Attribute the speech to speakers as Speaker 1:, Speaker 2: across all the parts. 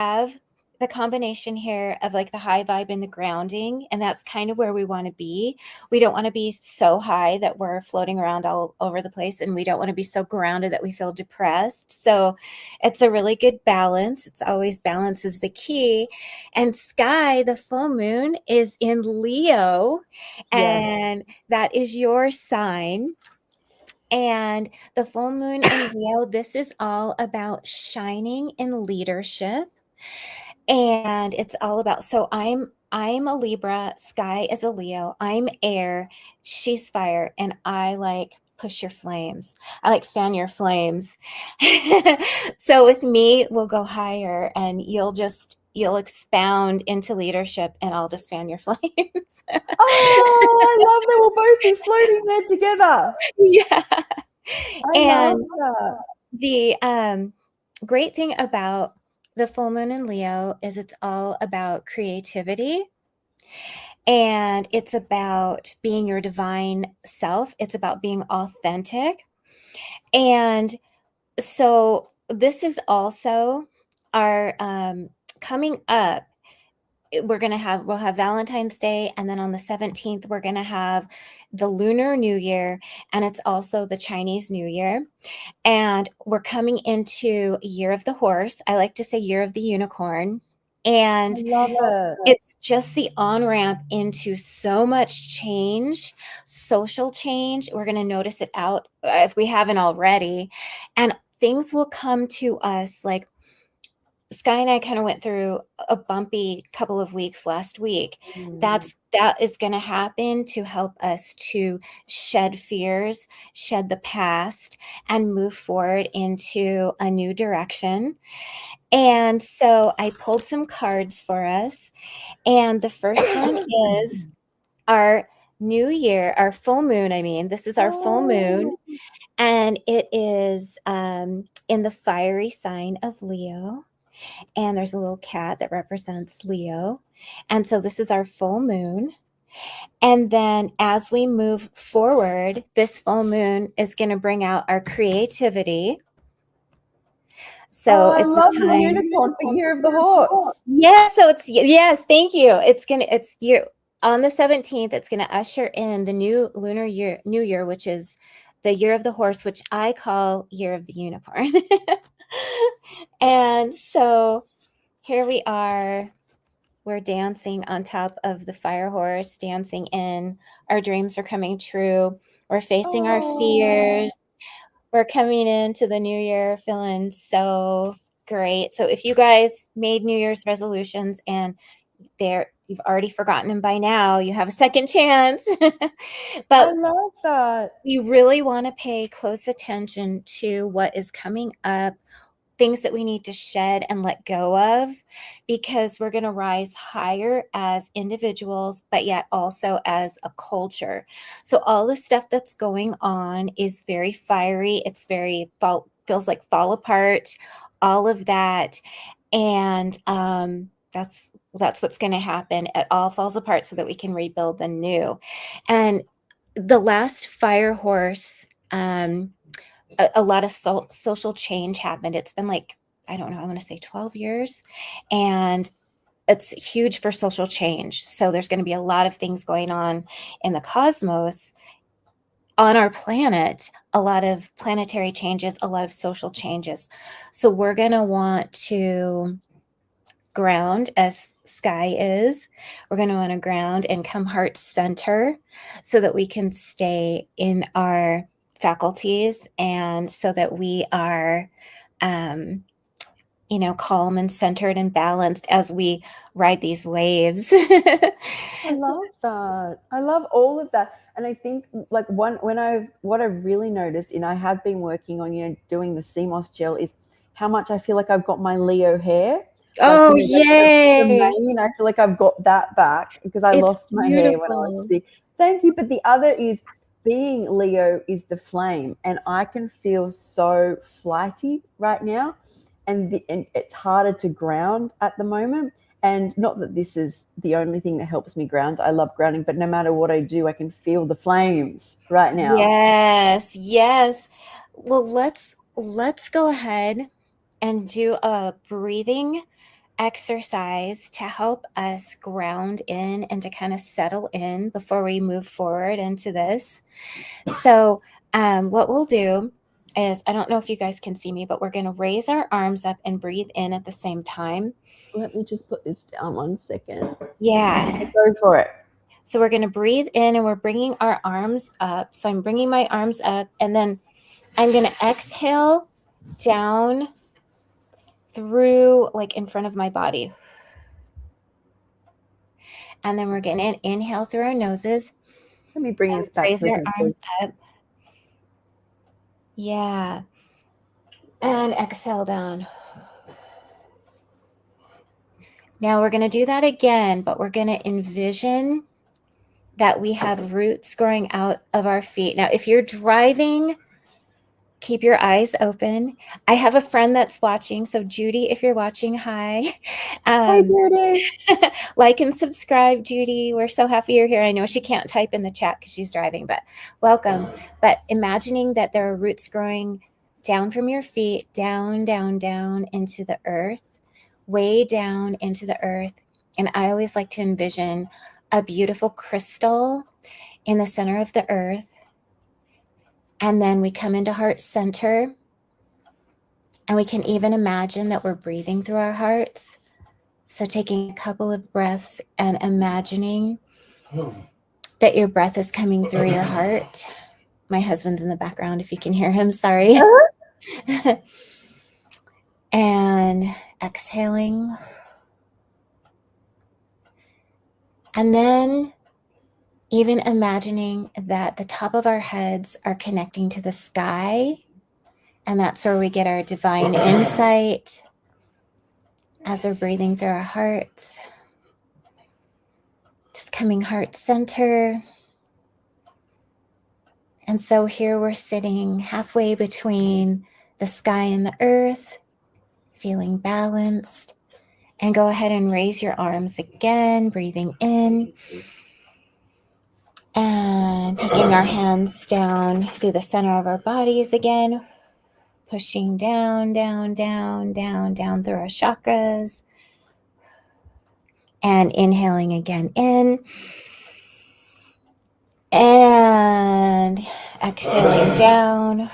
Speaker 1: have the combination here of like the high vibe and the grounding, and that's kind of where we want to be. We don't want to be so high that we're floating around all over the place, and we don't want to be so grounded that we feel depressed. So it's a really good balance. It's always balance is the key. And Skye, the full moon, is in Leo,
Speaker 2: Yes.
Speaker 1: and that is your sign. And the full moon in Leo, this is all about shining in leadership. And it's all about, so I'm a Libra, Skye is a Leo, I'm air, she's fire, and I like push your flames. I like fan your flames. So with me, we'll go higher and you'll expound into leadership and I'll just fan your flames.
Speaker 2: Oh, I love that we'll both be floating there together.
Speaker 1: Yeah.
Speaker 2: I love
Speaker 1: And
Speaker 2: that.
Speaker 1: the great thing about the full moon in Leo is it's all about creativity, and it's about being your divine self. It's about being authentic. And so this is also our coming up. We'll have Valentine's Day, and then on the 17th we're going to have the Lunar New Year, and it's also the Chinese New Year. And we're coming into Year of the Horse. I like to say Year of the Unicorn. And
Speaker 2: I love it.
Speaker 1: it's just the on-ramp into so much change, social change. We're going to notice it out if we haven't already. And things will come to us like Skye and I kind of went through a bumpy couple of weeks last week. That is going to happen to help us to shed fears, shed the past, and move forward into a new direction. And so I pulled some cards for us. And the first one is our new year, our full moon. I mean, this is our full moon, and it is in the fiery sign of Leo. And there's a little cat that represents Leo. And so this is our full moon. And then as we move forward, this full moon is going to bring out our creativity. So
Speaker 2: I
Speaker 1: it's
Speaker 2: love
Speaker 1: a
Speaker 2: the
Speaker 1: time.
Speaker 2: unicorn for Year of the Horse.
Speaker 1: Yeah, so it's yes, thank you. It's year on the 17th, it's gonna usher in the new lunar year, new year, which is the year of the horse, which I call year of the unicorn. And so here we are. We're dancing on top of the fire horse, dancing in. Our dreams are coming true. We're facing our fears. We're coming into the new year feeling so great. So if you guys made New Year's resolutions and you've already forgotten them by now, you have a second chance.
Speaker 2: I
Speaker 1: But
Speaker 2: love that.
Speaker 1: we really want to pay close attention to what is coming up, things that we need to shed and let go of, because we're going to rise higher as individuals, but yet also as a culture. So all the stuff that's going on is very fiery. It's very feels like fall apart, all of that. And that's what's going to happen. It all falls apart so that we can rebuild the new. And the last fire horse, a lot of social change happened. It's been like, I don't know, I want to say 12 years. And it's huge for social change. So there's going to be a lot of things going on in the cosmos, on our planet, a lot of planetary changes, a lot of social changes. So we're going to want to ground as Skye is. We're going to want to ground and come heart center so that we can stay in our faculties, and so that we are calm and centered and balanced as we ride these waves.
Speaker 2: I love that. I love all of that. And I think like what I've really noticed, and I have been working on, doing the CMOS gel, is how much I feel like I've got my Leo hair.
Speaker 1: Oh,
Speaker 2: Like, the
Speaker 1: yay.
Speaker 2: mane, I feel like I've got that back because I
Speaker 1: It's
Speaker 2: lost my hair when I was
Speaker 1: beautiful.
Speaker 2: sick. Thank you. But the other is being Leo is the flame, and I can feel so flighty right now, and it's harder to ground at the moment. And not that this is the only thing that helps me ground. I love grounding, but no matter what I do, I can feel the flames right now.
Speaker 1: Yes, yes. Well, let's go ahead and do a breathing exercise to help us ground in and to kind of settle in before we move forward into this. So what we'll do is, I don't know if you guys can see me, but we're going to raise our arms up and breathe in at the same time.
Speaker 2: Let me just put this down 1 second.
Speaker 1: Yeah.
Speaker 2: Go for it.
Speaker 1: So we're going to breathe in and we're bringing our arms up. So I'm bringing my arms up and then I'm going to exhale down through, like in front of my body. And then we're going to inhale through our noses.
Speaker 2: Let me bring this back.
Speaker 1: Raise our arms up. Yeah. And exhale down. Now we're going to do that again, but we're going to envision that we have roots growing out of our feet. Now, if you're driving, keep your eyes open. I have a friend that's watching. So Judy, if you're watching, hi.
Speaker 2: Hi, Judy.
Speaker 1: Like and subscribe, Judy. We're so happy you're here. I know she can't type in the chat because she's driving, but welcome. But imagining that there are roots growing down from your feet, down, down, down into the earth, way down into the earth. And I always like to envision a beautiful crystal in the center of the earth. And then we come into heart center. And we can even imagine that we're breathing through our hearts. So taking a couple of breaths and imagining that your breath is coming through your heart. My husband's in the background, if you can hear him, sorry. And exhaling. And then even imagining that the top of our heads are connecting to the sky. And that's where we get our divine insight as we're breathing through our hearts. Just coming heart center. And so here we're sitting halfway between the sky and the earth, feeling balanced. And go ahead and raise your arms again, breathing in. And taking our hands down through the center of our bodies again. Pushing down, down, down, down, down through our chakras. And inhaling again in. And exhaling down.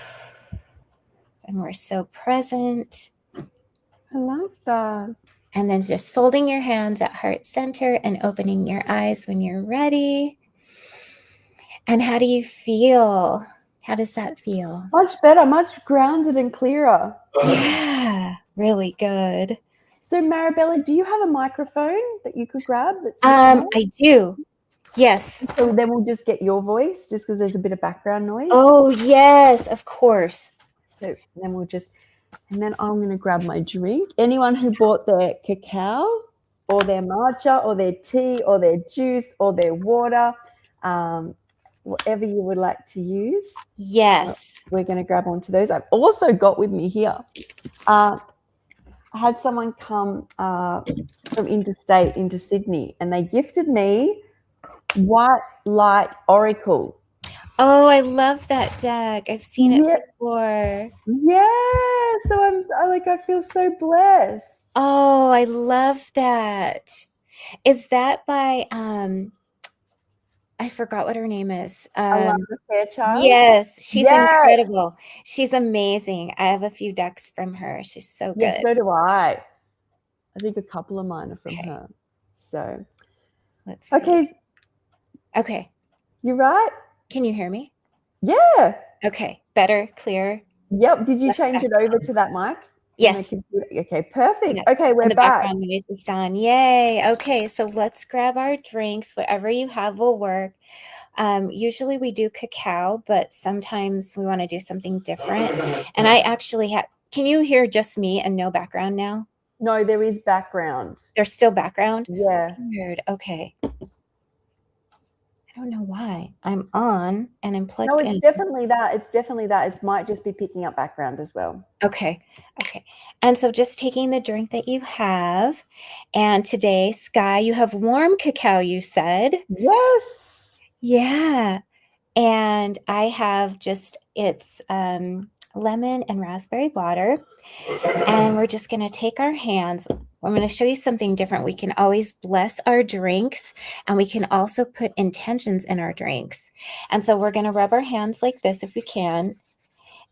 Speaker 1: And we're so present.
Speaker 2: I love that.
Speaker 1: And then just folding your hands at heart center and opening your eyes when you're ready. And how do you feel? How does that feel?
Speaker 2: Much better, much grounded and clearer.
Speaker 1: Yeah, really good.
Speaker 2: So Marabella, do you have a microphone that you could grab?
Speaker 1: I do. Yes.
Speaker 2: So then we'll just get your voice, just because there's a bit of background noise.
Speaker 1: Oh, yes, of course.
Speaker 2: So then and then I'm going to grab my drink. Anyone who bought their cacao or their matcha or their tea or their juice or their water, whatever you would like to use.
Speaker 1: Yes.
Speaker 2: We're going to grab onto those. I've also got with me here, I had someone come from interstate into Sydney, and they gifted me White Light Oracle.
Speaker 1: Oh, I love that deck. I've seen it before.
Speaker 2: Yeah. So I feel so blessed.
Speaker 1: Oh, I love that. Is that by I forgot what her name is.
Speaker 2: Alana Fairchild.
Speaker 1: Yes, she's incredible. She's amazing. I have a few decks from her. She's so good.
Speaker 2: Yeah, so do I. I think a couple of mine are from her. So
Speaker 1: let's see. Okay.
Speaker 2: You right?
Speaker 1: Can you hear me?
Speaker 2: Yeah.
Speaker 1: Okay. Better, clearer.
Speaker 2: Yep. Did you change it over to that mic?
Speaker 1: Yes.
Speaker 2: Okay, perfect. Yeah. Okay, we're
Speaker 1: the
Speaker 2: back.
Speaker 1: Background noise is done. Yay. Okay, so let's grab our drinks. Whatever you have will work. Usually we do cacao, but sometimes we want to do something different. And I actually have, can you hear just me and no background now?
Speaker 2: No, there is background.
Speaker 1: There's still background?
Speaker 2: Yeah.
Speaker 1: Weird. Okay. I don't know why. I'm on and I'm plugged in.
Speaker 2: No, it's definitely that. It's definitely that. It might just be picking up background as well.
Speaker 1: Okay. Okay. And so just taking the drink that you have. And today, Skye, you have warm cacao, you said.
Speaker 2: Yes.
Speaker 1: Yeah. And I have it's lemon and raspberry water. And we're just going to take our hands. I'm going to show you something different. We can always bless our drinks, and we can also put intentions in our drinks. And so we're going to rub our hands like this if we can,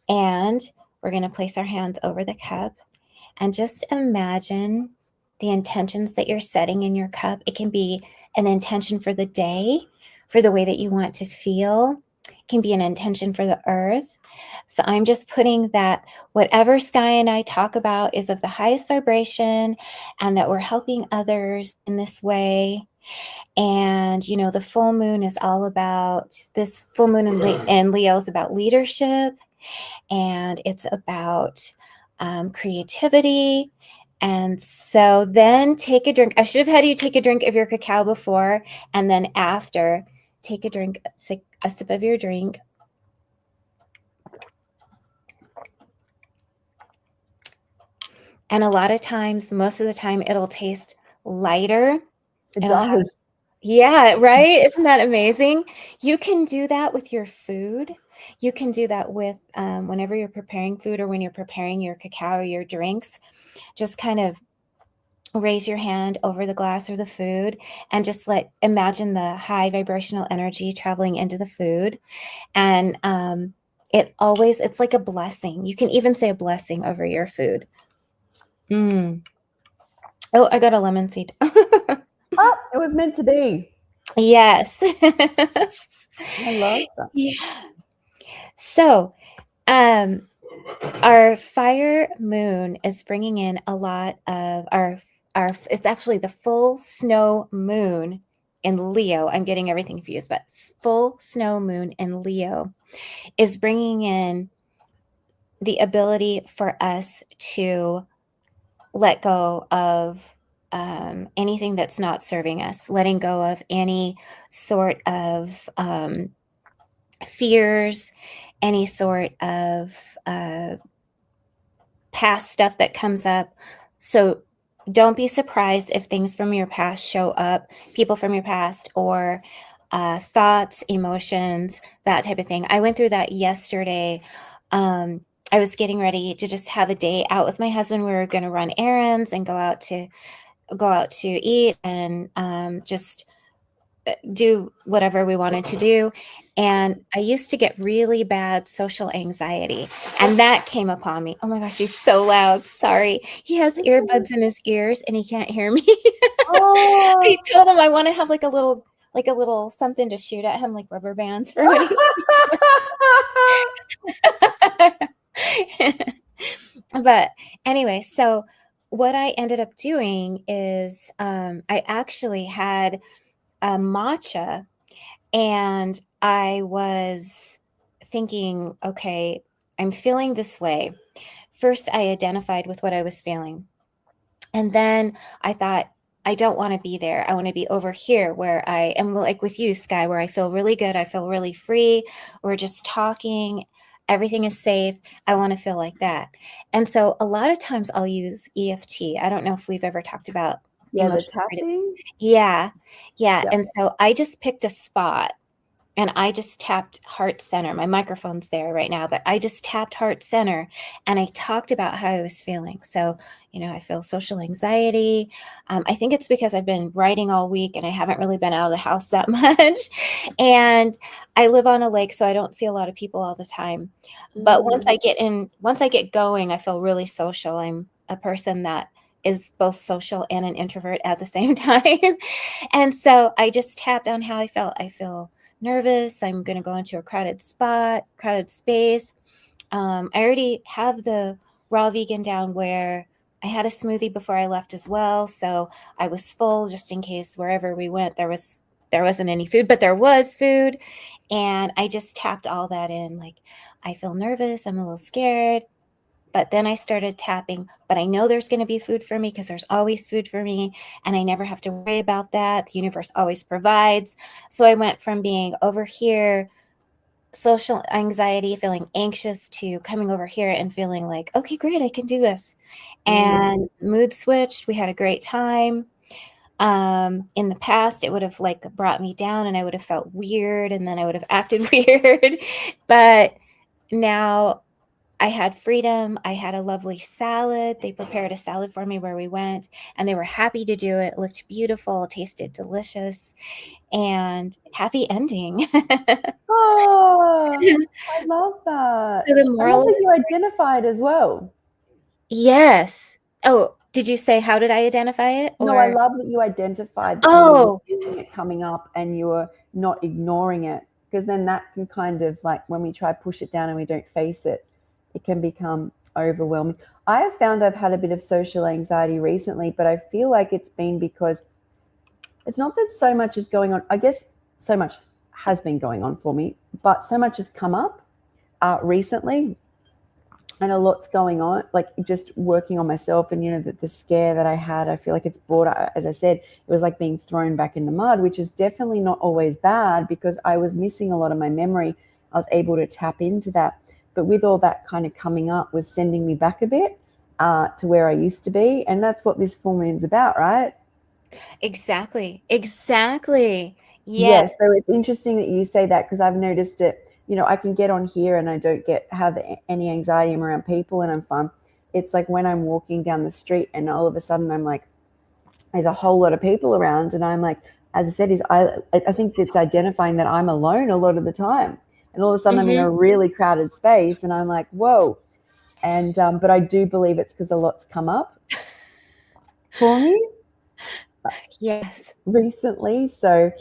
Speaker 1: and we're going to place our hands over the cup and just imagine the intentions that you're setting in your cup. It can be an intention for the day, for the way that you want to feel. It can be an intention for the earth. So I'm just putting that whatever Skye and I talk about is of the highest vibration, and that we're helping others in this way. And, you know, the full moon is all about this full moon in Leo is about leadership, and it's about creativity. And so then take a drink. I should have had you take a drink of your cacao before, and then after, take a drink, a sip of your drink. And a lot of times, most of the time, it'll taste lighter.
Speaker 2: It
Speaker 1: It'll have,
Speaker 2: does.
Speaker 1: yeah, right? Isn't that amazing? You can do that with your food. You can do that with whenever you're preparing food, or when you're preparing your cacao or your drinks. Just kind of raise your hand over the glass or the food, and just imagine the high vibrational energy traveling into the food. And it's like a blessing. You can even say a blessing over your food. Oh, I got a lemon seed.
Speaker 2: Oh, it was meant to be.
Speaker 1: Yes.
Speaker 2: I love that.
Speaker 1: Yeah. So, our fire moon is bringing in a lot of it's actually the full snow moon in Leo. I'm getting everything confused, but full snow moon in Leo is bringing in the ability for us to let go of anything that's not serving us, letting go of any sort of fears, any sort of past stuff that comes up. So don't be surprised if things from your past show up, people from your past, or thoughts, emotions, that type of thing. I went through that yesterday. I was getting ready to just have a day out with my husband. We were going to run errands and go out to eat, and just do whatever we wanted to do. And I used to get really bad social anxiety, and that came upon me. Oh my gosh, he's so loud. Sorry. He has earbuds in his ears and he can't hear me. I
Speaker 2: Oh.
Speaker 1: told him I want to have like a little something to shoot at him, like rubber bands for when he But anyway, so what I ended up doing is I actually had a matcha, and I was thinking, okay, I'm feeling this way. First, I identified with what I was feeling. And then I thought, I don't want to be there. I want to be over here where I am, like with you, Skye, where I feel really good. I feel really free. We're just talking. Everything is safe. I want to feel like that. And so a lot of times I'll use EFT. I don't know if we've ever talked about
Speaker 2: Yeah, the
Speaker 1: emotional freedom.
Speaker 2: tapping.
Speaker 1: Yeah. Yeah.
Speaker 2: Yep.
Speaker 1: And so I just picked a spot, and I just tapped heart center. My microphone's there right now, but I just tapped heart center, and I talked about how I was feeling. So, I feel social anxiety. I think it's because I've been writing all week and I haven't really been out of the house that much. And I live on a lake, so I don't see a lot of people all the time. But once I get going, I feel really social. I'm a person that is both social and an introvert at the same time. And so I just tapped on how I felt. I feel nervous. I'm going to go into a crowded space. I already have the raw vegan down, where I had a smoothie before I left as well. So I was full just in case wherever we went, there wasn't any food, but there was food. And I just tapped all that in. Like, I feel nervous. I'm a little scared. But then I started tapping, but I know there's going to be food for me because there's always food for me, and I never have to worry about that. The universe always provides. So I went from being over here, social anxiety, feeling anxious, to coming over here and feeling like, okay, great, I can do this. And mood switched. We had a great time. In the past, it would have brought me down, and I would have felt weird, and then I would have acted weird. But now I had freedom. I had a lovely salad. They prepared a salad for me where we went, and they were happy to do it. It looked beautiful, tasted delicious, and happy ending.
Speaker 2: Oh, I love that.
Speaker 1: So the
Speaker 2: I love
Speaker 1: moral
Speaker 2: that
Speaker 1: is
Speaker 2: you identified as well.
Speaker 1: yes. Oh, did you say how did I identify it?
Speaker 2: No, I
Speaker 1: Or
Speaker 2: love that you identified that you were
Speaker 1: oh,
Speaker 2: feeling it coming up and you were not ignoring it, because then that can kind of, like, when we try to push it down and we don't face it, it can become overwhelming. I have found I've had a bit of social anxiety recently, but I feel like it's been because it's not that so much is going on. I guess so much has been going on for me, but so much has come up recently, and a lot's going on, like just working on myself. And the scare that I had, I feel like it's brought, as I said, it was like being thrown back in the mud, which is definitely not always bad because I was missing a lot of my memory. I was able to tap into that, but with all that kind of coming up was sending me back a bit to where I used to be. And that's what this full moon's about, right?
Speaker 1: exactly. Exactly.
Speaker 2: Yeah,
Speaker 1: Yes.
Speaker 2: so it's interesting that you say that because I've noticed it. I can get on here and I don't have any anxiety. I'm around people and I'm fine. It's like when I'm walking down the street and all of a sudden I'm like, there's a whole lot of people around, and I'm like, as I said, I think it's identifying that I'm alone a lot of the time, and all of a sudden I'm in
Speaker 1: Hmm.
Speaker 2: a really crowded space, and I'm like, whoa. And but I do believe it's because a lot's come up for me
Speaker 1: Yes.
Speaker 2: recently. So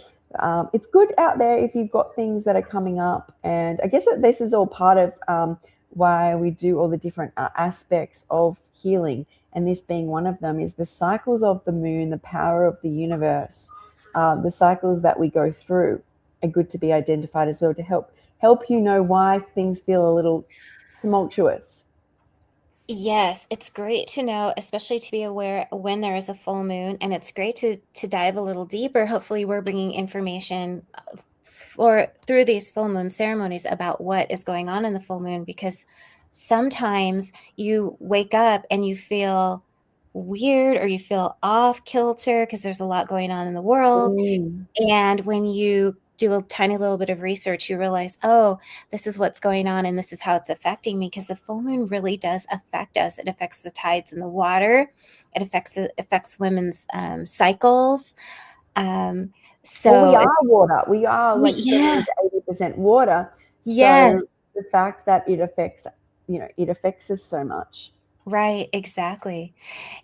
Speaker 2: it's good out there if you've got things that are coming up. And I guess that this is all part of why we do all the different aspects of healing. And this being one of them is the cycles of the moon, the power of the universe, the cycles that we go through are good to be identified as well to help you know why things feel a little tumultuous.
Speaker 1: Yes, it's great to know, especially to be aware when there is a full moon, and it's great to dive a little deeper. Hopefully, we're bringing information for through these full moon ceremonies about what is going on in the full moon because sometimes you wake up and you feel weird or you feel off kilter because there's a lot going on in the world.
Speaker 2: Mm.
Speaker 1: And when you do a tiny little bit of research, you realize, oh, this is what's going on and this is how it's affecting me because the full moon really does affect us. It affects the tides in the water. It affects women's cycles. Um,
Speaker 2: Well, we
Speaker 1: so
Speaker 2: are
Speaker 1: it's
Speaker 2: water. We are like
Speaker 1: yeah,
Speaker 2: 70 to 80% water.
Speaker 1: yes,
Speaker 2: So the fact that it affects us so much.
Speaker 1: right, exactly.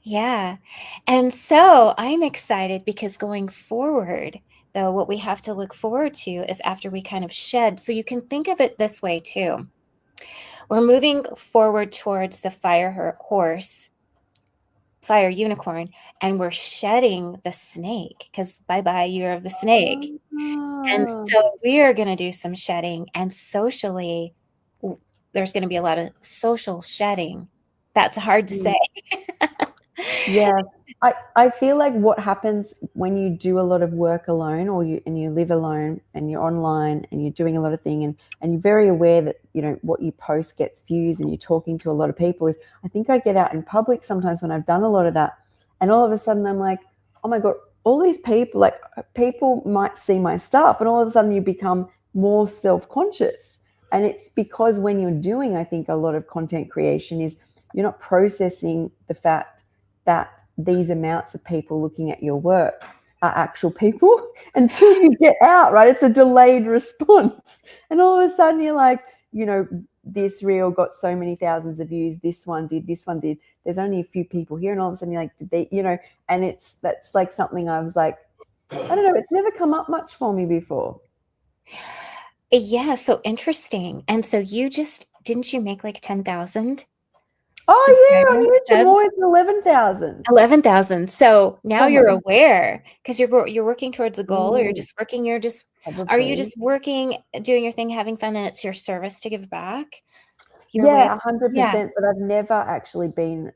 Speaker 1: Yeah. And so I'm excited because going forward, though, what we have to look forward to is after we kind of shed. So you can think of it this way too. We're moving forward towards the horse, fire unicorn, and we're shedding the snake because bye bye, year of the snake. And
Speaker 2: Ah,
Speaker 1: so we are going to do some shedding, and socially, there's going to be a lot of social shedding. That's hard to say.
Speaker 2: mm. Yeah, I feel like what happens when you do a lot of work alone, or you live alone and you're online and you're doing a lot of things, and you're very aware that what you post gets views and you're talking to a lot of people, is I think I get out in public sometimes when I've done a lot of that, and all of a sudden I'm like, oh my God, all these people, like, people might see my stuff, and all of a sudden you become more self-conscious. And it's because when you're doing, I think, a lot of content creation, is you're not processing the fact that these amounts of people looking at your work are actual people until you get out, right? It's a delayed response. And all of a sudden you're like, this reel got so many thousands of views, this one did, there's only a few people here. And all of a sudden you're like, did they, and that's like something I was like, I don't know, it's never come up much for me before.
Speaker 1: Yeah, so interesting. And so didn't you make like 10,000
Speaker 2: Oh yeah,
Speaker 1: subscribers,
Speaker 2: on YouTube more,
Speaker 1: subs?
Speaker 2: it's 11,000.
Speaker 1: 11,000. So now you're
Speaker 2: Almost.
Speaker 1: aware because you're working towards a goal or
Speaker 2: Mm,
Speaker 1: are you
Speaker 2: probably.
Speaker 1: just working, doing your thing, having fun, and it's your service to give back? Your way.
Speaker 2: Yeah,
Speaker 1: Yeah.
Speaker 2: 100%. But I've never actually been.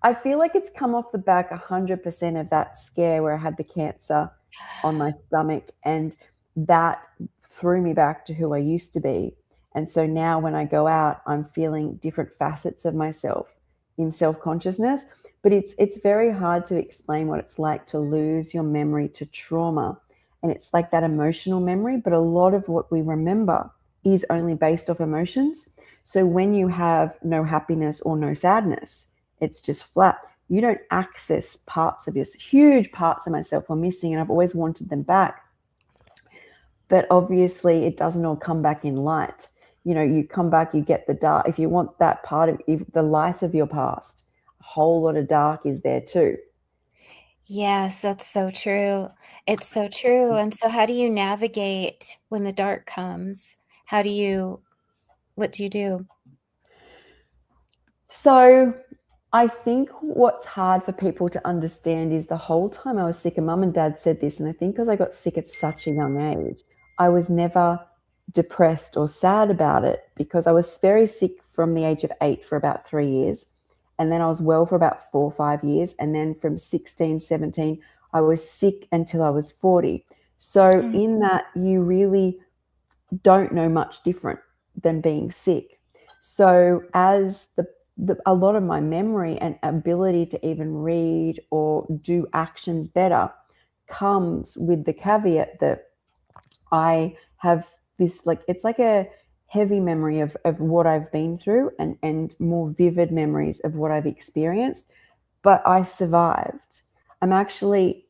Speaker 2: I feel like it's come off the back 100% of that scare where I had the cancer on my stomach, and that threw me back to who I used to be. And so now when I go out, I'm feeling different facets of myself in self-consciousness. But it's very hard to explain what it's like to lose your memory to trauma. And it's like that emotional memory, but a lot of what we remember is only based off emotions. So when you have no happiness or no sadness, it's just flat. You don't access parts of your huge parts of myself are missing, and I've always wanted them back. But obviously, it doesn't all come back in light. You know, you come back, you get the dark. If you want that part of the light of your past, a whole lot of dark is there too.
Speaker 1: Yes, that's so true. It's so true. And so how do you navigate when the dark comes? How do you what do you do?
Speaker 2: So I think what's hard for people to understand is the whole time I was sick, and mum and dad said this, and I think because I got sick at such a young age, I was never depressed or sad about it because I was very sick from the age of 8 for about 3 years. And then I was well for about 4 or 5 years. And then from 16, 17, I was sick until I was 40. So
Speaker 1: Mm.
Speaker 2: in that, you really don't know much different than being sick. So as a lot of my memory and ability to even read or do actions better comes with the caveat that I have this, like, it's like a heavy memory of what I've been through, and more vivid memories of what I've experienced. But I survived. I'm actually,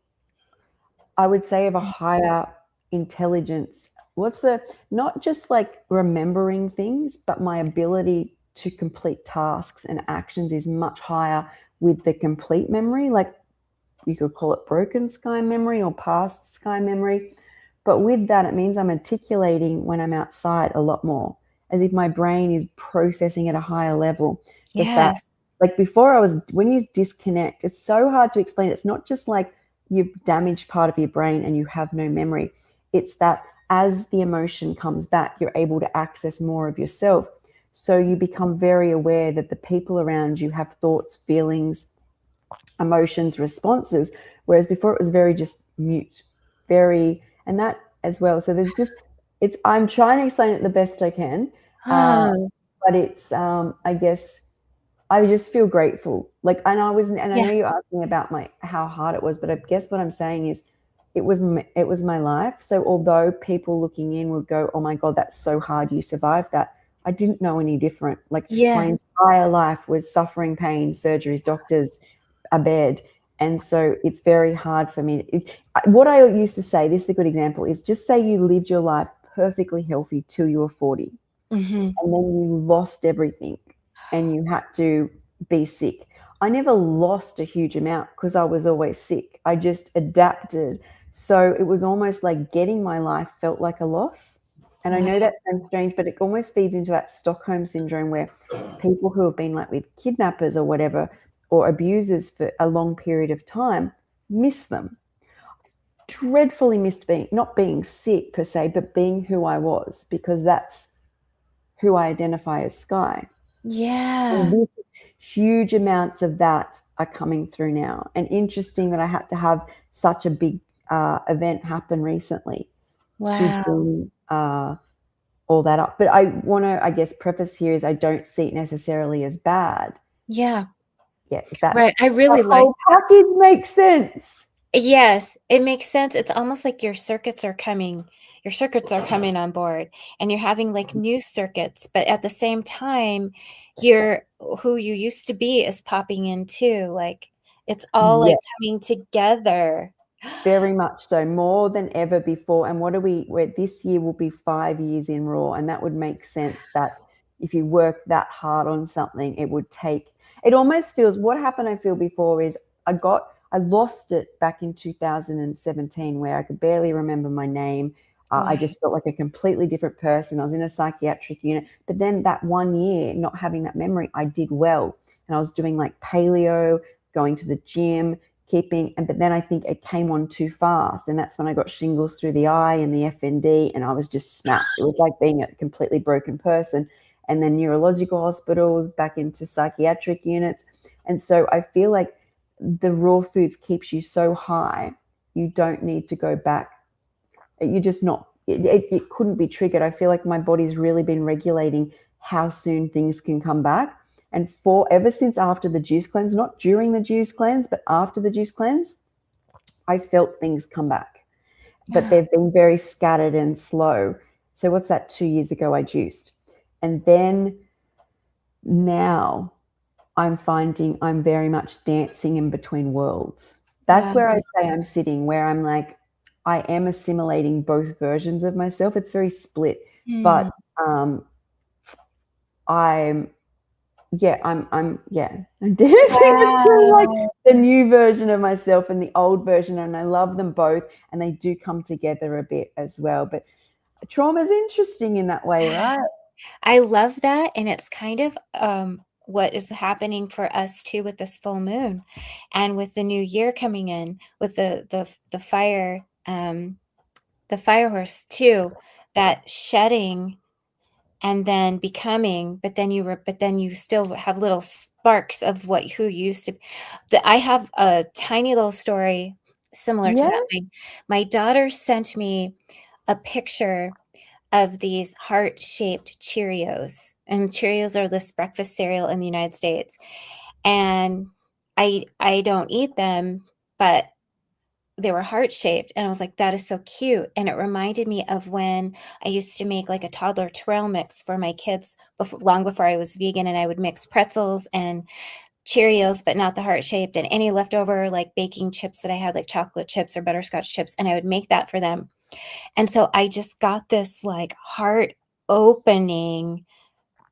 Speaker 2: I would say, of a higher intelligence. What's the, not just like remembering things, but my ability to complete tasks and actions is much higher with the complete memory. Like, you could call it broken Skye memory or past Skye memory. But with that, it means I'm articulating when I'm outside a lot more, as if my brain is processing at a higher level. The fact,
Speaker 1: Yes.
Speaker 2: like before, when you disconnect, it's so hard to explain. It's not just like you've damaged part of your brain and you have no memory. It's that as the emotion comes back, you're able to access more of yourself. So you become very aware that the people around you have thoughts, feelings, emotions, responses, whereas before it was very just mute, very, and that as well. So there's just, it's, I'm trying to explain it the best I can, uh,
Speaker 1: Oh,
Speaker 2: but it's, I guess, I just feel grateful. Like, and I
Speaker 1: yeah.
Speaker 2: know you asked me about how hard it was, but I guess what I'm saying is, it was my life. So although people looking in would go, "Oh my God, that's so hard, you survived that," I didn't know any different. Like, my
Speaker 1: Yeah.
Speaker 2: entire life was suffering, pain, surgeries, doctors, a bed. And so it's very hard for me. What I used to say, this is a good example, is just say you lived your life perfectly healthy till you were 40,
Speaker 1: Mhm.
Speaker 2: and then you lost everything and you had to be sick. I never lost a huge amount because I was always sick. I just adapted. So it was almost like getting my life felt like a loss. And I
Speaker 1: Wow.
Speaker 2: know that sounds strange, but it almost feeds into that Stockholm syndrome where people who have been like with kidnappers or whatever, or abusers for a long period of time, miss them. Dreadfully missed being, not being sick per se, but being who I was, because that's who I identify as Skye. And
Speaker 1: Yeah.
Speaker 2: this, huge amounts of that are coming through now. And interesting that I had to have such a big event happen recently to
Speaker 1: Wow.
Speaker 2: bring all that up. But I want to, I guess, preface here is I don't see it necessarily as bad.
Speaker 1: Yeah.
Speaker 2: Yeah, if that
Speaker 1: Right. I really like
Speaker 2: whole package makes sense.
Speaker 1: Yes, it makes sense. It's almost like your circuits are coming on board and you're having like new circuits, but at the same time, you're who you used to be is popping in too. Like it's all like
Speaker 2: Yeah,
Speaker 1: coming together.
Speaker 2: very much so, more than ever before. And what are where this year will be 5 years in Raw, and that would make sense that if you work that hard on something, it would take, it almost feels, what happened, I feel before is I lost it back in 2017 where I could barely remember my name. I
Speaker 1: Wow.
Speaker 2: just felt like a completely different person. I was in a psychiatric unit. But then that 1 year, not having that memory, I did well. And I was doing like paleo, going to the gym, keeping, and but then I think it came on too fast, and that's when I got shingles through the eye and the FND, and I was just snapped. It was like being a completely broken person, and then neurological hospitals, back into psychiatric units. And so I feel like the raw foods keeps you so high, you don't need to go back. You're just not, it couldn't be triggered. I feel like my body's really been regulating how soon things can come back. And for ever since after the juice cleanse, not during the juice cleanse, but after the juice cleanse, I felt things come back. But
Speaker 1: Yeah.
Speaker 2: they've been very scattered and slow. So what's that? 2 years ago, I juiced. And then now I'm finding I'm very much dancing in between worlds. That's
Speaker 1: Wow.
Speaker 2: where I say I'm sitting, where I'm like, I am assimilating both versions of myself. It's very split,
Speaker 1: Hmm.
Speaker 2: but um, I'm I'm dancing between like
Speaker 1: Wow.
Speaker 2: the new version of myself and the old version, and I love them both, and they do come together a bit as well. But trauma is interesting in that way, right?
Speaker 1: I love that. And it's kind of what is happening for us too with this full moon and with the new year coming in with the fire horse too, that shedding and then becoming, but then you still have little sparks of what who you used to. I have a tiny little story similar to
Speaker 2: Yeah,
Speaker 1: that. My daughter sent me a picture of these heart-shaped Cheerios, and Cheerios are this breakfast cereal in the United States, and I don't eat them, but they were heart-shaped, and I was like, "That is so cute," and it reminded me of when I used to make, like, a toddler trail mix for my kids long before I was vegan, and I would mix pretzels and Cheerios, but not the heart-shaped, and any leftover, like, baking chips that I had, like chocolate chips or butterscotch chips, and I would make that for them. And so I just got this, like, heart opening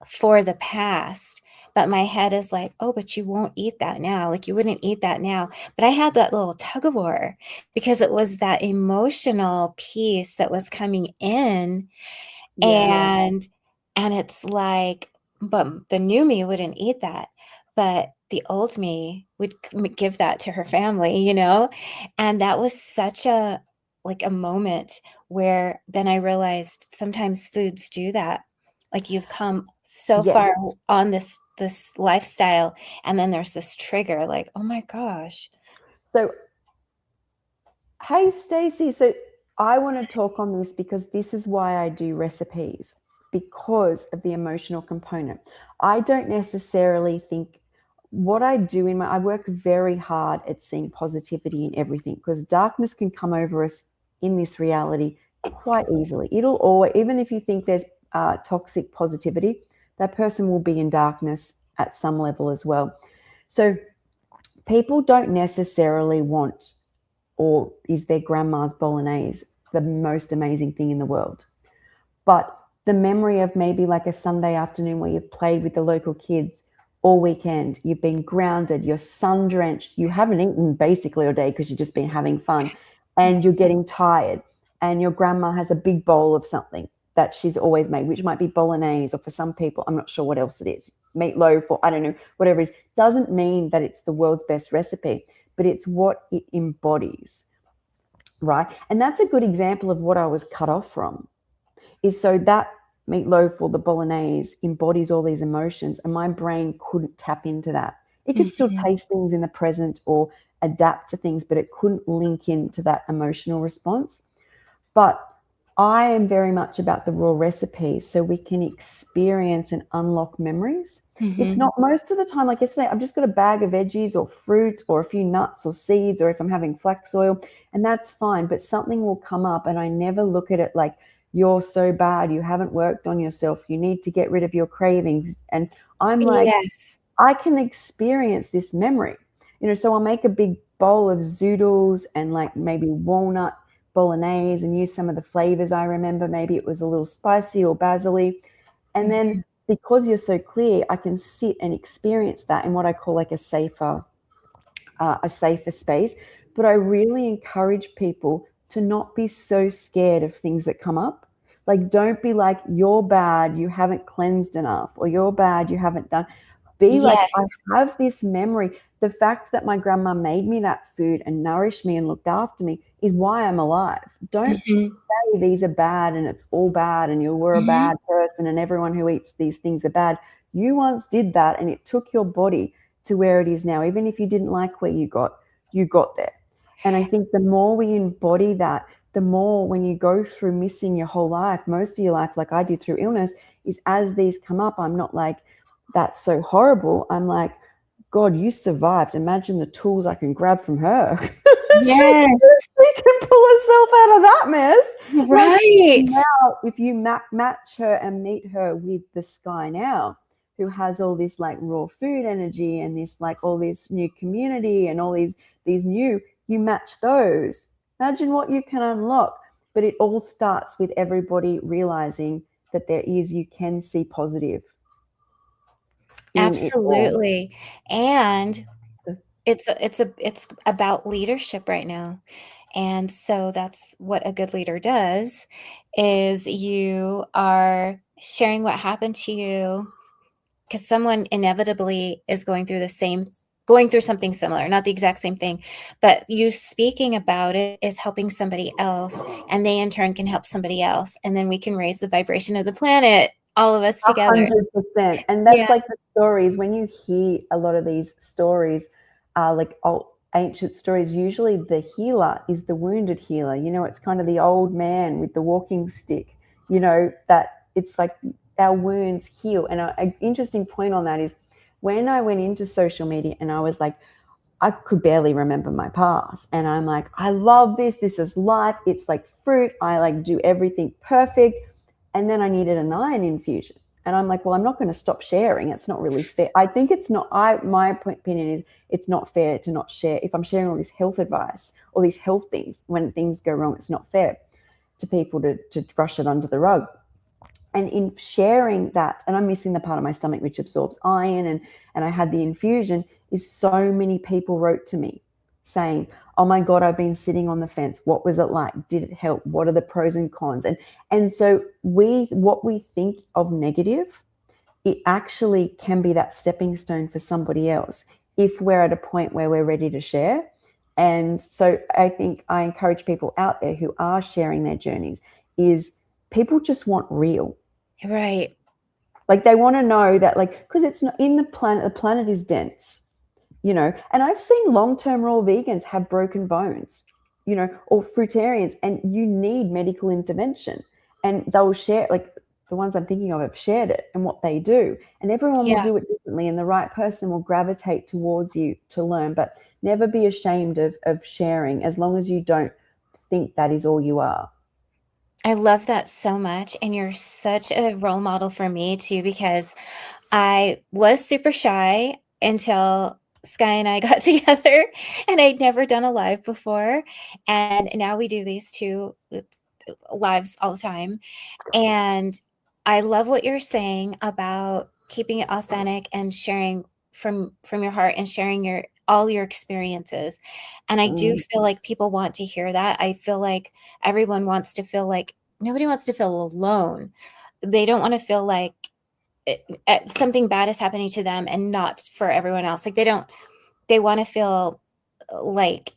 Speaker 1: for the past, but my head is like, "Oh, but you won't eat that now, like, you wouldn't eat that now." But I had that little tug of war because it was that emotional piece that was coming in,
Speaker 2: yeah,
Speaker 1: and it's like, but the new me wouldn't eat that, but the old me would give that to her family, you know? And that was such a like a moment where then I realized sometimes foods do that. Like you've come so far
Speaker 2: yes.
Speaker 1: on this lifestyle, and then there's this trigger, like, oh my gosh.
Speaker 2: So, hey, Stacey. So, I want to talk on this because this is why I do recipes, because of the emotional component. I don't necessarily think what I do I work very hard at seeing positivity in everything because darkness can come over us in this reality quite easily. It'll always, even if you think there's toxic positivity, that person will be in darkness at some level as well. So, people don't necessarily want, or is their grandma's bolognese the most amazing thing in the world? But the memory of maybe like a Sunday afternoon where you've played with the local kids all weekend, you've been grounded, you're sun drenched, you haven't eaten basically all day because you've just been having fun, and you're getting tired, and your grandma has a big bowl of something that she's always made, which might be bolognese, or for some people, I'm not sure what else it is, meatloaf, or I don't know, whatever it is, doesn't mean that it's the world's best recipe, but it's what it embodies, right? And that's a good example of what I was cut off from, is so that meatloaf or the bolognese embodies all these emotions, and my brain couldn't tap into that. It could still
Speaker 1: Mhm.
Speaker 2: taste things in the present or adapt to things, but it couldn't link into that emotional response. But I am very much about the raw recipes so we can experience and unlock memories. It's
Speaker 1: Mhm.
Speaker 2: not most of the time, like yesterday, I've just got a bag of veggies or fruit or a few nuts or seeds, or if I'm having flax oil, and that's fine. But something will come up, and I never look at it like, you're so bad, you haven't worked on yourself, you need to get rid of your cravings. And I'm like,
Speaker 1: Yes.
Speaker 2: I can experience this memory. So I'll make a big bowl of zoodles and like maybe walnut bolognese and use some of the flavors I remember. Maybe it was a little spicy or basil-y. And then
Speaker 1: Mhm.
Speaker 2: because you're so clear, I can sit and experience that in what I call like a safer space. But I really encourage people to not be so scared of things that come up. Like, don't be like, you're bad, you haven't cleansed enough, or you're bad, you haven't done. Be like, I
Speaker 1: Yes.
Speaker 2: have this memory. The fact that my grandma made me that food and nourished me and looked after me is why I'm alive. Don't
Speaker 1: Mhm.
Speaker 2: say these are bad and it's all bad and you were a
Speaker 1: Mhm.
Speaker 2: bad person and everyone who eats these things are bad. You once did that and it took your body to where it is now. Even if you didn't like where you got there. And I think the more we embody that, the more when you go through missing your whole life, most of your life, like I did through illness, is as these come up, I'm not like, that's so horrible. I'm like, God, you survived. Imagine the tools I can grab from her.
Speaker 1: Yes.
Speaker 2: She can pull herself out of that mess. Like
Speaker 1: Right.
Speaker 2: now, if you match her and meet her with the Skye now, who has all this like raw food energy and this like all this new community and all these new, you match those. Imagine what you can unlock. But it all starts with everybody realizing that you can see positive in it all.
Speaker 1: Absolutely. And it's about leadership right now. And so that's what a good leader does, is you are sharing what happened to you, because someone inevitably is going through something similar, not the exact same thing, but you speaking about it is helping somebody else, and they in turn can help somebody else, and then we can raise the vibration of the planet, all of us together.
Speaker 2: 100%. And
Speaker 1: Yeah.
Speaker 2: that's like the stories, when you hear a lot of these stories, like old ancient stories, usually the healer is the wounded healer. It's kind of the old man with the walking stick, that it's like our wounds heal. And an interesting point on that is when I went into social media and I was like, I could barely remember my past. And I'm like, I love this. This is life. It's like fruit. I like do everything perfect. And then I needed an iron infusion. And I'm like, well, I'm not going to stop sharing. It's not really fair. I think it's not, my opinion is it's not fair to not share. If I'm sharing all this health advice, all these health things, when things go wrong, it's not fair to people to brush it under the rug. And in sharing that, and I'm missing the part of my stomach which absorbs iron, and I had the infusion, is so many people wrote to me saying, oh my God, I've been sitting on the fence. What was it like? Did it help? What are the pros and cons? And so what we think of negative, it actually can be that stepping stone for somebody else if we're at a point where we're ready to share. And so I think I encourage people out there who are sharing their journeys, is people just want real.
Speaker 1: Right.
Speaker 2: Like they want to know that, like, because it's not in the planet is dense, and I've seen long-term raw vegans have broken bones, or fruitarians, and you need medical intervention, and they'll share, like the ones I'm thinking of have shared it and what they do, and everyone will
Speaker 1: Yeah.
Speaker 2: do it differently, and the right person will gravitate towards you to learn. But never be ashamed of sharing, as long as you don't think that is all you are.
Speaker 1: I love that so much, and you're such a role model for me too, because I was super shy until Skye and I got together, and I'd never done a live before, and now we do these 2 lives all the time, and I love what you're saying about keeping it authentic and sharing from your heart and sharing all your experiences, and I do
Speaker 2: Mm.
Speaker 1: feel like people want to hear that. I feel like everyone wants to feel like nobody wants to feel alone. They don't wanna feel like something bad is happening to them and not for everyone else. Like they want to feel like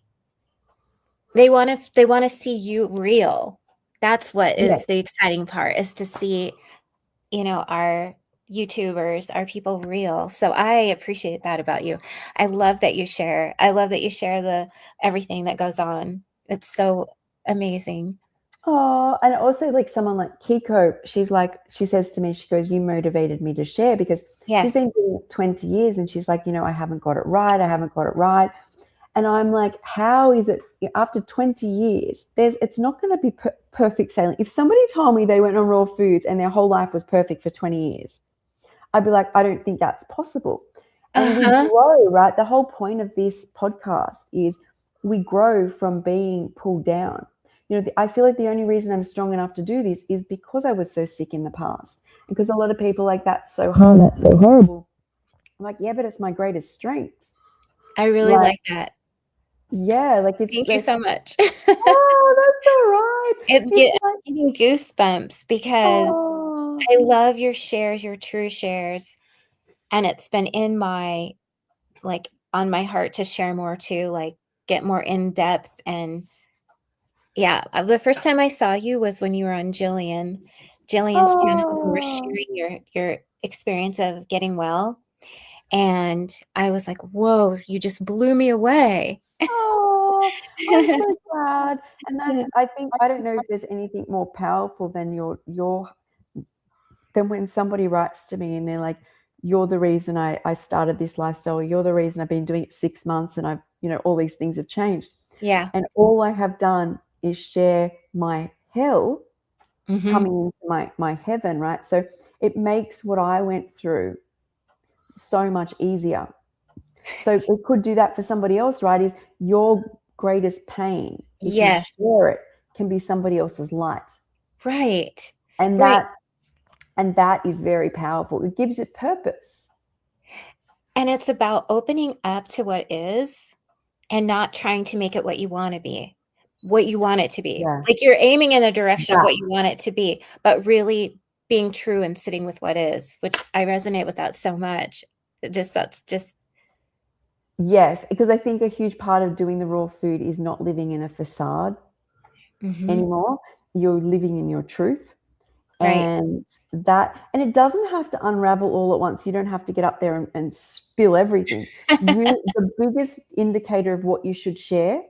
Speaker 1: they want to see you real. That's what is the
Speaker 2: Yes.
Speaker 1: exciting part, is to see, our YouTubers, our people real. So I appreciate that about you. I love that you share. I love that you share the everything that goes on. It's so amazing.
Speaker 2: Oh, and also like someone like Kiko, she says to me, she goes, you motivated me to share, because she's
Speaker 1: Yes.
Speaker 2: been doing it 20 years and she's like, I haven't got it right. I haven't got it right. And I'm like, how is it after 20 years? It's not going to be perfect sailing. If somebody told me they went on raw foods and their whole life was perfect for 20 years, I'd be like, I don't think that's possible. And we
Speaker 1: Uh-huh.
Speaker 2: grow, right? The whole point of this podcast is we grow from being pulled down. I feel like the only reason I'm strong enough to do this is because I was so sick in the past. Because a lot of people like, that's so hard, that's so horrible. I'm like, yeah, but it's my greatest strength.
Speaker 1: I really
Speaker 2: Like,
Speaker 1: like that.
Speaker 2: yeah, like it's
Speaker 1: Thank you
Speaker 2: like,
Speaker 1: so much.
Speaker 2: oh, that's all right. It's like,
Speaker 1: I'm getting goosebumps because
Speaker 2: oh,
Speaker 1: I love your shares, your true shares, and it's been in my like, on my heart to share more too, like, get more in depth, and yeah, the first time I saw you was when you were on Jillian's channel, and you were
Speaker 2: oh,
Speaker 1: sharing your experience of getting well, and I was like, "Whoa, you just blew me away."
Speaker 2: oh, I'm so glad. And
Speaker 1: Yeah.
Speaker 2: that's, I think, I don't know if there's anything more powerful than than when somebody writes to me and they're like, you're the reason I started this lifestyle. You're the reason I've been doing it 6 months and all these things have changed.
Speaker 1: Yeah.
Speaker 2: And all I have done is share my hell
Speaker 1: Mhm.
Speaker 2: coming into my heaven, right? So it makes what I went through so much easier. So it could do that for somebody else, right? Is your greatest pain, if you
Speaker 1: Yes.
Speaker 2: share it, can be somebody else's light.
Speaker 1: Right.
Speaker 2: And
Speaker 1: Right.
Speaker 2: that is very powerful. It gives it purpose.
Speaker 1: And it's about opening up to what is and not trying to make it what you want to be, what you want it to be.
Speaker 2: Yeah.
Speaker 1: Like you're aiming in the direction of
Speaker 2: That.
Speaker 1: what you want it to be, but really being true and sitting with what is, which I resonate with that so much. That's just
Speaker 2: Yes, because I think a huge part of doing the raw food is not living in a facade
Speaker 1: mhm,
Speaker 2: anymore. You're living in your truth.
Speaker 1: right.
Speaker 2: And it doesn't have to unravel all at once. You don't have to get up there and spill everything. The biggest indicator of what you should share,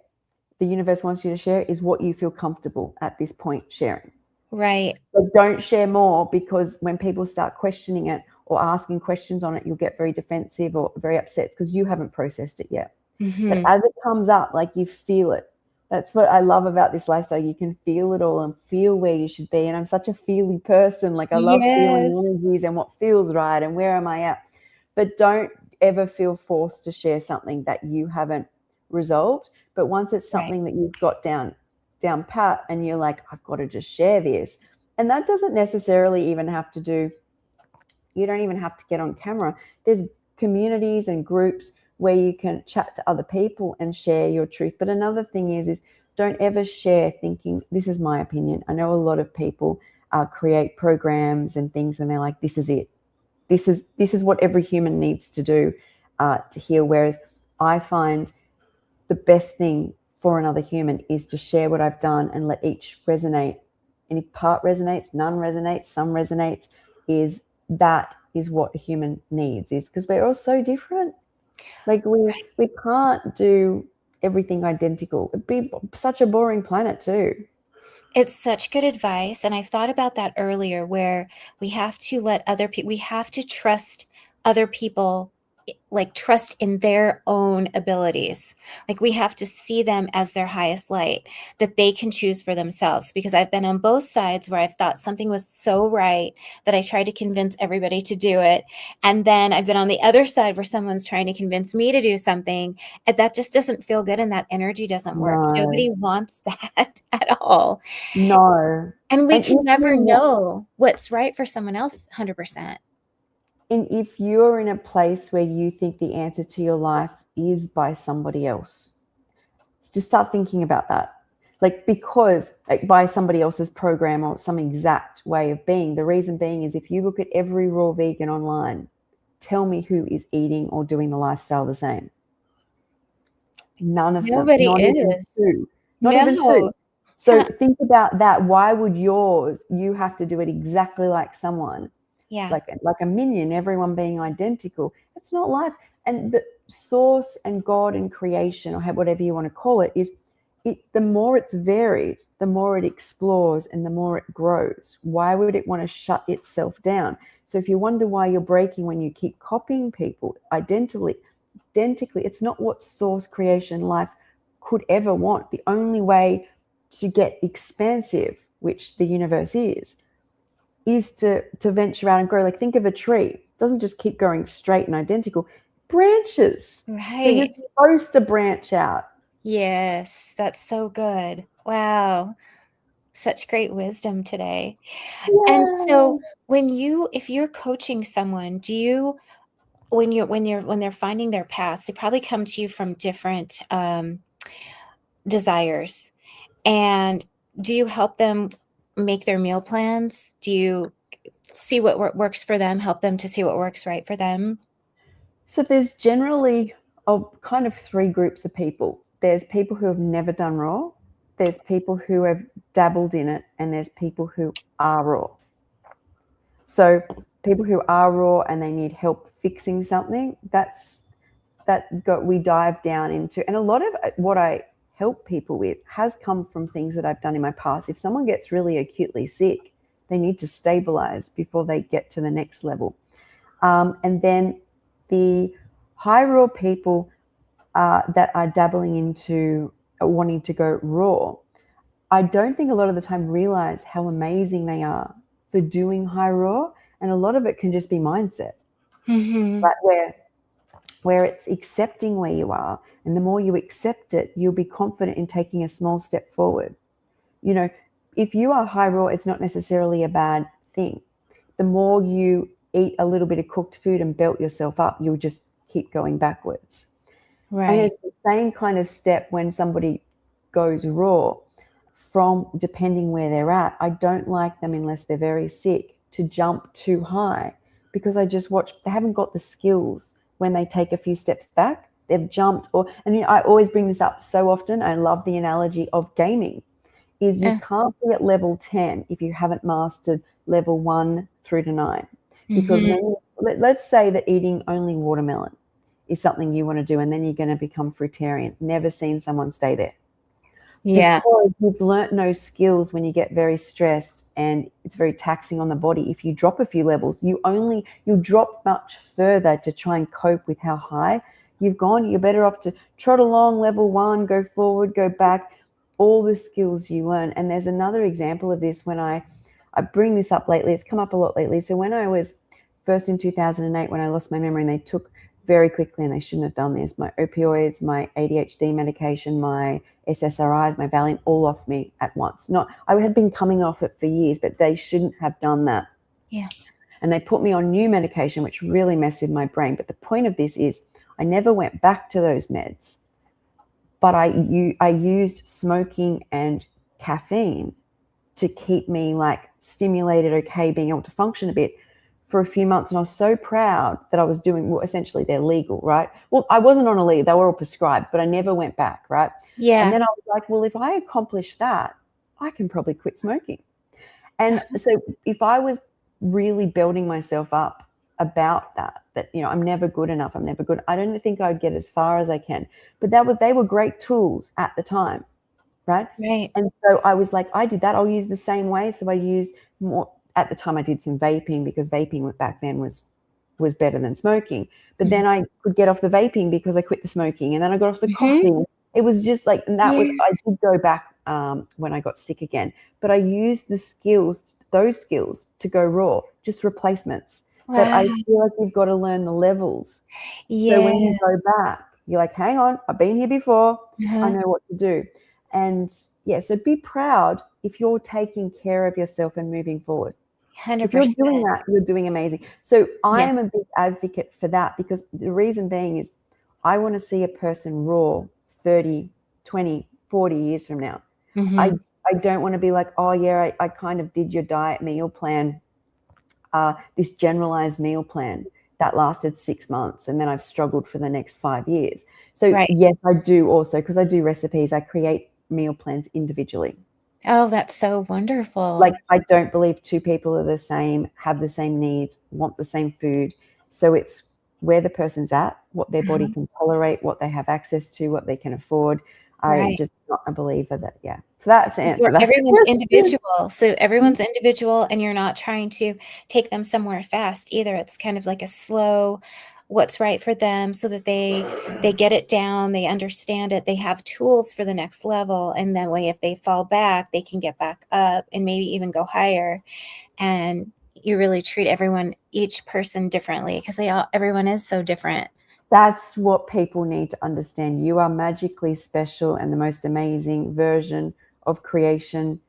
Speaker 2: the universe wants you to share, is what you feel comfortable at this point sharing.
Speaker 1: Right.
Speaker 2: But don't share more, because when people start questioning it or asking questions on it, you'll get very defensive or very upset because you haven't processed it yet. But
Speaker 1: Mhm.
Speaker 2: as it comes up, like, you feel it. That's what I love about this lifestyle. You can feel it all and feel where you should be. And I'm such a feely person. Like, I love feeling
Speaker 1: Yes.
Speaker 2: energies and what feels right and where am I at. But don't ever feel forced to share something that you haven't resolved. But once it's
Speaker 1: Right.
Speaker 2: something that you've got down pat and you're like, I've got to just share this. And that doesn't necessarily even have to do, you don't even have to get on camera. There's communities and groups where you can chat to other people and share your truth. But another thing is don't ever share thinking, this is my opinion. I know a lot of people create programs and things and they're like, this is it. This is what every human needs to do to heal. Whereas I find the best thing for another human is to share what I've done and let each resonate. And if part resonates, none resonates, some resonates, that is what a human needs, is because we're all so different. Like, we can't do everything identical. It'd be such a boring planet too.
Speaker 1: It's such good advice. And I've thought about that earlier, where we have to let other people, we have to trust other people, like trust in their own abilities. Like we have to see them as their highest light that they can choose for themselves. Because I've been on both sides where I've thought something was so right that I tried to convince everybody to do it. And then I've been on the other side where someone's trying to convince me to do something. And that just doesn't feel good. And that energy doesn't work.
Speaker 2: No,
Speaker 1: Nobody wants that at all.
Speaker 2: no.
Speaker 1: And we
Speaker 2: And
Speaker 1: can never know what's right for someone else 100%.
Speaker 2: if you're in a place where you think the answer to your life is by somebody else, just start thinking about that. Like, because like by somebody else's program or some exact way of being. The reason being is, if you look at every raw vegan online, tell me who is eating or doing the lifestyle the same. None of them,
Speaker 1: Nobody
Speaker 2: not even
Speaker 1: is.
Speaker 2: two, not even
Speaker 1: No.
Speaker 2: two. So think about that. Why would you have to do it exactly like someone,
Speaker 1: Yeah.
Speaker 2: like a minion, everyone being identical? It's not life. And the source and God and creation, or whatever you want to call it, is the more it's varied, the more it explores and the more it grows. Why would it want to shut itself down? So if you wonder why you're breaking when you keep copying people identically, it's not what source creation life could ever want. The only way to get expansive, which the universe is to venture out and grow. Like, think of a tree. It doesn't just keep going straight and identical. Branches. So you're
Speaker 1: Right.
Speaker 2: supposed to branch out.
Speaker 1: Yes. That's so good. Wow. Such great wisdom today. And so
Speaker 2: Yay.
Speaker 1: if you're coaching someone, do you, when they're finding their paths, they probably come to you from different desires. And do you help them make their meal plans? Do you see what works for them, help them to see what works right for them?
Speaker 2: So there's generally kind of three groups of people. There's people who have never done raw, there's people who have dabbled in it, and there's people who are raw. So people who are raw and they need help fixing something, we dive down into. And a lot of what I help people with has come from things that I've done in my past. If someone gets really acutely sick, they need to stabilize before they get to the next level. And then the high raw people that are dabbling into wanting to go raw, I don't think a lot of the time realize how amazing they are for doing high raw. And a lot of it can just be mindset.
Speaker 1: Mm-hmm.
Speaker 2: right? Where it's accepting where you are, and the more you accept it, you'll be confident in taking a small step forward. You know, if you are high raw, it's not necessarily a bad thing. The more you eat a little bit of cooked food and belt yourself up, you'll just keep going backwards. And
Speaker 1: Right.
Speaker 2: it's the same kind of step when somebody goes raw, from depending where they're at. I don't like them unless they're very sick to jump too high, because I just watch, they haven't got the skills when they take a few steps back. They've jumped, or, and you know, I always bring this up so often. I love the analogy of gaming, is you
Speaker 1: Uh,
Speaker 2: can't be at level 10 if you haven't mastered level 1 through to 9. Because
Speaker 1: mm-hmm.
Speaker 2: when you, let's say that eating only watermelon is something you want to do, and then you're going to become fruitarian. Never seen someone stay there,
Speaker 1: Yeah.
Speaker 2: because you've learnt no skills. When you get very stressed and it's very taxing on the body, if you drop a few levels, you'll drop much further to try and cope with how high you've gone. You're better off to trot along level 1, go forward, go back, all the skills you learn. And there's another example of this when I bring this up lately. It's come up a lot lately. So when I was first in 2008, when I lost my memory, and they took very quickly, and they shouldn't have done this, my opioids, my ADHD medication, my SSRIs, my Valium, all off me at once. Not, I had been coming off it for years, but they shouldn't have done that.
Speaker 1: Yeah.
Speaker 2: And they put me on new medication, which really messed with my brain. But the point of this is, I never went back to those meds, but I used smoking and caffeine to keep me like stimulated, okay, being able to function a bit for a few months. And I was so proud that I was doing, well, essentially they're legal, right? Well, I wasn't on a legal, they were all prescribed, but I never went back, right? And
Speaker 1: Yeah.
Speaker 2: then I was like, well, if I accomplish that, I can probably quit smoking. And so if I was really building myself up about that, you know, I'm never good enough, I'm never good, I don't think I'd get as far as I can. But they were great tools at the time, right?
Speaker 1: Right.
Speaker 2: And so I was like, I did that, I'll use the same way. So I used more, at the time I did some vaping, because vaping back then was better than smoking. But
Speaker 1: Mm-hmm.
Speaker 2: then I could get off the vaping because I quit the smoking, and then I got off the
Speaker 1: Mm-hmm.
Speaker 2: coffee. It was just like, and that was,
Speaker 1: Yeah.
Speaker 2: I did go back when I got sick again, but I used the skills, those skills, to go raw, just replacements. But
Speaker 1: Wow.
Speaker 2: I feel like you've got to learn the levels. So when you
Speaker 1: Yes.
Speaker 2: go back, you're like, hang on, I've been here before, I
Speaker 1: Uh-huh.
Speaker 2: know what to do. And yeah, so be proud if you're taking care of yourself and moving forward. If you're doing
Speaker 1: 100%.
Speaker 2: that, you're doing amazing. So I
Speaker 1: Yeah.
Speaker 2: am a big advocate for that, because the reason being is, I want to see a person raw 30, 20, 40 years from now. I,
Speaker 1: Mm-hmm.
Speaker 2: I don't want to be like, oh yeah, I kind of did your diet meal plan, this generalized meal plan that lasted 6 months, and then I've struggled for the next 5 years. So
Speaker 1: Right.
Speaker 2: yes, I do also, because I do recipes, I create meal plans individually.
Speaker 1: Oh, that's so
Speaker 2: Like,
Speaker 1: wonderful.
Speaker 2: I don't believe two people are the same, have the same needs, want the same food. So it's where the person's at, what their body
Speaker 1: Uh-huh.
Speaker 2: can tolerate, what they have access to, what they can afford. I'm
Speaker 1: Right.
Speaker 2: just not a believer that, yeah. So that's the answer
Speaker 1: You're
Speaker 2: to that.
Speaker 1: everyone's individual. So everyone's individual, and you're not trying to take them somewhere fast either. It's kind of like a slow, what's right for them, so that they get it down, they understand it, they have tools for the next level, and that way if they fall back, they can get back up and maybe even go higher. And you really treat everyone, each person differently, because everyone is so different.
Speaker 2: That's what people need to understand. You are magically special and the most amazing version of creation.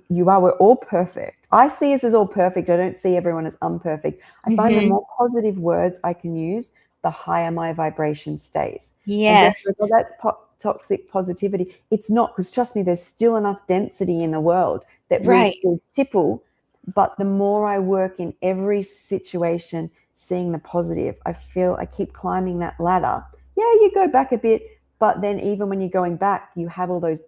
Speaker 2: You are, we're all perfect. I see us as all perfect. I don't see everyone as unperfect. I find the
Speaker 1: Hmm.
Speaker 2: more positive words I can use, the higher my vibration stays. And just
Speaker 1: Yes.
Speaker 2: like, oh, that's toxic positivity. It's not, because trust me, there's still enough density in the world that we
Speaker 1: Right.
Speaker 2: still tipple. But the more I work in every situation, seeing the positive, I feel I keep climbing that ladder. Yeah, you go back a bit, but then even when you're going back, you have all those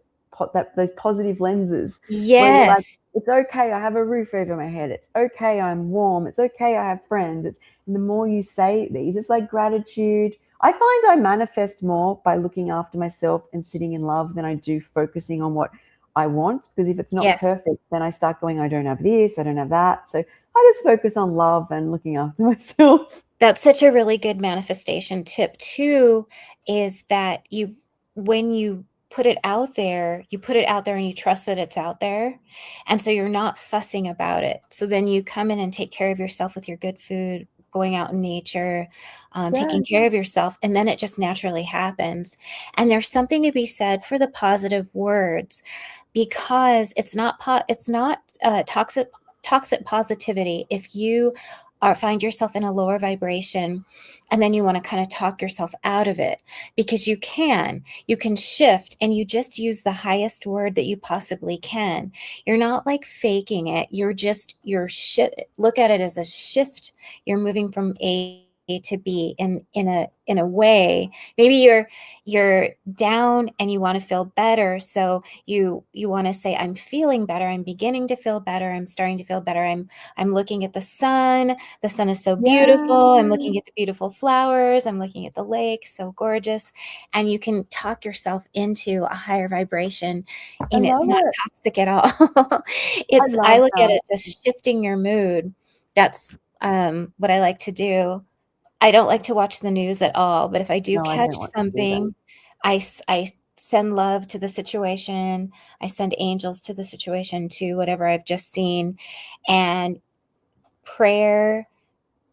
Speaker 2: those positive lenses, where you're like,
Speaker 1: Yes.
Speaker 2: it's okay, I have a roof over my head. It's okay, I'm warm. It's okay, I have friends. And the more you say these, it's like gratitude. I find I manifest more by looking after myself and sitting in love than I do focusing on what I want. Because if it's not
Speaker 1: Yes.
Speaker 2: perfect, then I start going, I don't have this, I don't have that. So I just focus on love and looking after myself.
Speaker 1: That's such a really good manifestation tip too, is that when you put it out there, you put it out there and you trust that it's out there. And so you're not fussing about it. So then you come in and take care of yourself with your good food, going out in nature, taking
Speaker 2: Yeah.
Speaker 1: care of yourself, and then it just naturally happens. And there's something to be said for the positive words, because it's not toxic positivity. If you find yourself in a lower vibration, and then you want to kind of talk yourself out of it, because you can shift, and you just use the highest word that you possibly can. You're not like faking it. Look at it as a shift. You're moving from A to B in a way. Maybe you're down and you want to feel better, so you want to say, I'm feeling better, I'm beginning to feel better, I'm starting to feel better, I'm looking at the sun. The sun is so beautiful. I'm looking
Speaker 2: Yeah.
Speaker 1: at the beautiful flowers. I'm looking at the lake, so gorgeous. And you can talk yourself into a higher vibration,
Speaker 2: I
Speaker 1: and it's
Speaker 2: love
Speaker 1: not
Speaker 2: it.
Speaker 1: toxic at all.
Speaker 2: I
Speaker 1: I
Speaker 2: love
Speaker 1: look at
Speaker 2: that.
Speaker 1: it just shifting your mood. That's what I like to do. I don't like to watch the news at all, but if I do
Speaker 2: No, I
Speaker 1: catch
Speaker 2: don't want to do that.
Speaker 1: something, I send love to the situation. I send angels to the situation, to whatever I've just seen. And prayer,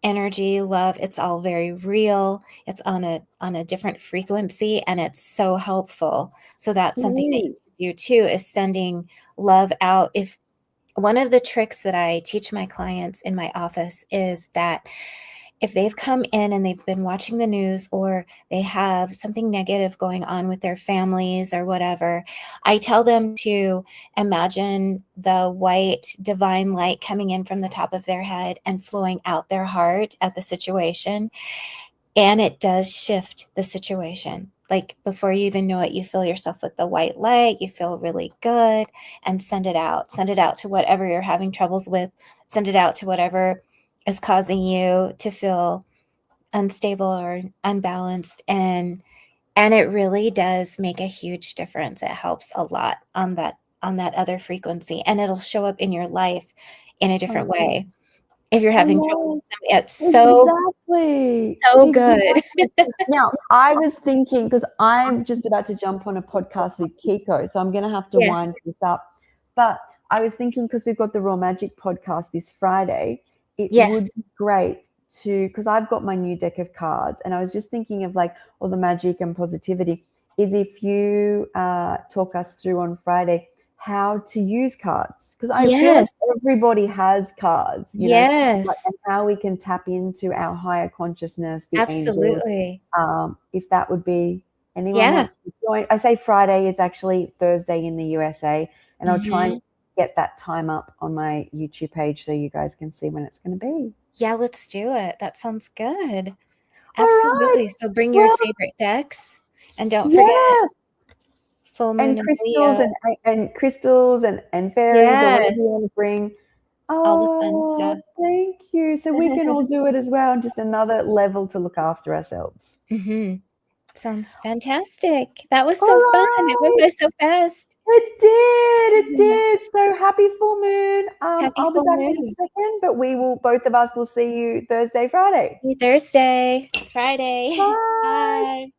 Speaker 1: energy, love, it's all very real. It's on a different frequency, and it's so helpful. So that's
Speaker 2: It
Speaker 1: something that
Speaker 2: is.
Speaker 1: you can do too, is sending love out. If One of the tricks that I teach my clients in my office is that if they've come in and they've been watching the news, or they have something negative going on with their families or whatever, I tell them to imagine the white divine light coming in from the top of their head and flowing out their heart at the situation. And it does shift the situation. Like, before you even know it, you fill yourself with the white light, you feel really good, and send it out. Send it out to whatever you're having troubles with. Send it out to whatever is causing you to feel unstable or unbalanced. And it really does make a huge difference. It helps a lot on that other frequency, and it'll show up in your life in a
Speaker 2: I
Speaker 1: different
Speaker 2: love
Speaker 1: way. If you're
Speaker 2: I
Speaker 1: having trouble with
Speaker 2: love
Speaker 1: somebody, it's
Speaker 2: exactly.
Speaker 1: so good.
Speaker 2: Exactly. Now, I was thinking, because I'm just about to jump on a podcast with Kiko, so I'm going to have to
Speaker 1: Yes.
Speaker 2: wind this up. But I was thinking, because we've got the Raw Magic podcast this Friday, it would
Speaker 1: Yes.
Speaker 2: be great to, because I've got my new deck of cards, and I was just thinking of like all the magic and positivity, is if you talk us through on Friday how to use cards, because I feel like
Speaker 1: Yes.
Speaker 2: everybody has cards, like,
Speaker 1: Yes.
Speaker 2: and how we can tap into our higher consciousness, the angels.
Speaker 1: Absolutely.
Speaker 2: If that would be, anyone
Speaker 1: Yeah.
Speaker 2: wants to join. I say Friday is actually Thursday in the USA, and I'll try and
Speaker 1: Mhm.
Speaker 2: get that time up on my YouTube page so you guys can see when it's going to be.
Speaker 1: Yeah, let's do it. That sounds good.
Speaker 2: All right.
Speaker 1: Absolutely. So bring your
Speaker 2: Well,
Speaker 1: favorite decks, and don't forget
Speaker 2: yes.
Speaker 1: full moon
Speaker 2: And
Speaker 1: in
Speaker 2: crystals
Speaker 1: Leo.
Speaker 2: and crystals and fairies, or whatever you
Speaker 1: Yes.
Speaker 2: want to bring.
Speaker 1: All the fun
Speaker 2: Oh,
Speaker 1: stuff.
Speaker 2: thank you. So we can all do it as well, just another level to look after ourselves.
Speaker 1: Mhm. Sounds fantastic. That was
Speaker 2: All
Speaker 1: so fun. It went
Speaker 2: right.
Speaker 1: by so fast.
Speaker 2: It did. It
Speaker 1: Mhm.
Speaker 2: did. So happy full moon.
Speaker 1: Happy
Speaker 2: I'll be
Speaker 1: full
Speaker 2: back in a
Speaker 1: moon.
Speaker 2: second, but both of us will see you Thursday, Friday.
Speaker 1: See you Thursday, Friday.
Speaker 2: Bye.
Speaker 1: Bye.